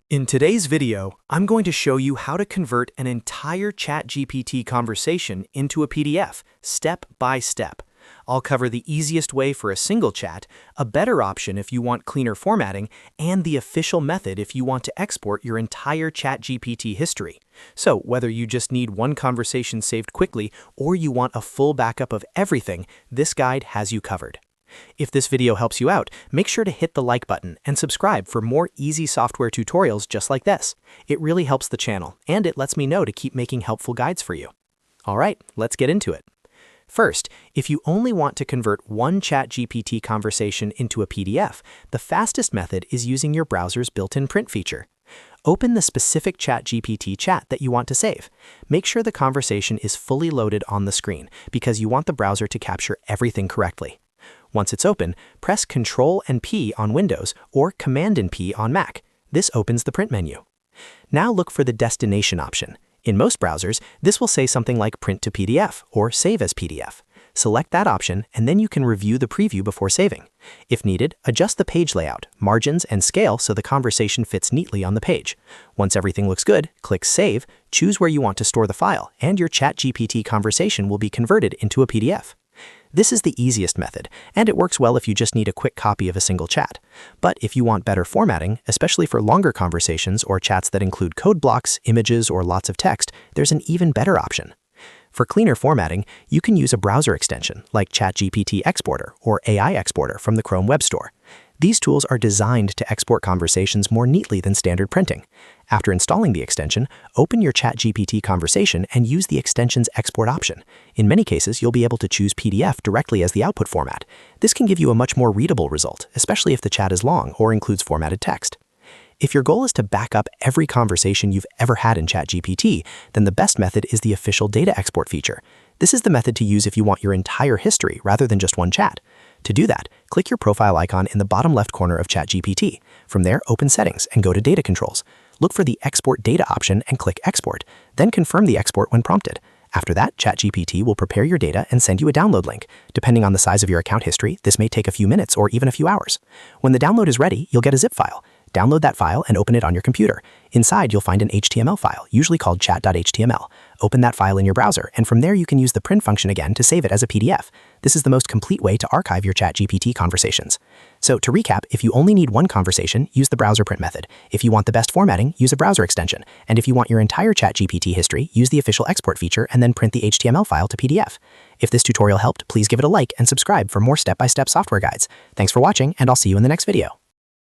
In today's video, I'm going to show you how to convert an entire ChatGPT conversation into a PDF, step by step. I'll cover the easiest way for a single chat, a better option if you want cleaner formatting, and the official method if you want to export your entire ChatGPT history. So, whether you just need one conversation saved quickly or you want a full backup of everything, this guide has you covered. If this video helps you out, make sure to hit the like button and subscribe for more easy software tutorials just like this. It really helps the channel, and it lets me know to keep making helpful guides for you. Alright, let's get into it. First, if you only want to convert one ChatGPT conversation into a PDF, the fastest method is using your browser's built-in print feature. Open the specific ChatGPT chat that you want to save. Make sure the conversation is fully loaded on the screen because you want the browser to capture everything correctly. Once it's open, press Ctrl and P on Windows or Command and P on Mac. This opens the print menu. Now look for the destination option. In most browsers, this will say something like Print to PDF or Save as PDF. Select that option and then you can review the preview before saving. If needed, adjust the page layout, margins, and scale so the conversation fits neatly on the page. Once everything looks good, click Save, choose where you want to store the file, and your ChatGPT conversation will be converted into a PDF. This is the easiest method, and it works well if you just need a quick copy of a single chat. But if you want better formatting, especially for longer conversations or chats that include code blocks, images, or lots of text, there's an even better option. For cleaner formatting, you can use a browser extension like ChatGPT Exporter or AI Exporter from the Chrome Web Store. These tools are designed to export conversations more neatly than standard printing. After installing the extension, open your ChatGPT conversation and use the extension's export option. In many cases, you'll be able to choose PDF directly as the output format. This can give you a much more readable result, especially if the chat is long or includes formatted text. If your goal is to back up every conversation you've ever had in ChatGPT, then the best method is the official data export feature. This is the method to use if you want your entire history rather than just one chat. To do that, click your profile icon in the bottom left corner of ChatGPT. From there, open Settings and go to Data Controls. Look for the Export Data option and click Export. Then confirm the export when prompted. After that, ChatGPT will prepare your data and send you a download link. Depending on the size of your account history, this may take a few minutes or even a few hours. When the download is ready, you'll get a zip file. Download that file and open it on your computer. Inside, you'll find an HTML file, usually called chat.html. Open that file in your browser, and from there you can use the print function again to save it as a PDF. This is the most complete way to archive your ChatGPT conversations. So to recap, if you only need one conversation, use the browser print method. If you want the best formatting, use a browser extension. And if you want your entire ChatGPT history, use the official export feature and then print the HTML file to PDF. If this tutorial helped, please give it a like and subscribe for more step-by-step software guides. Thanks for watching, and I'll see you in the next video.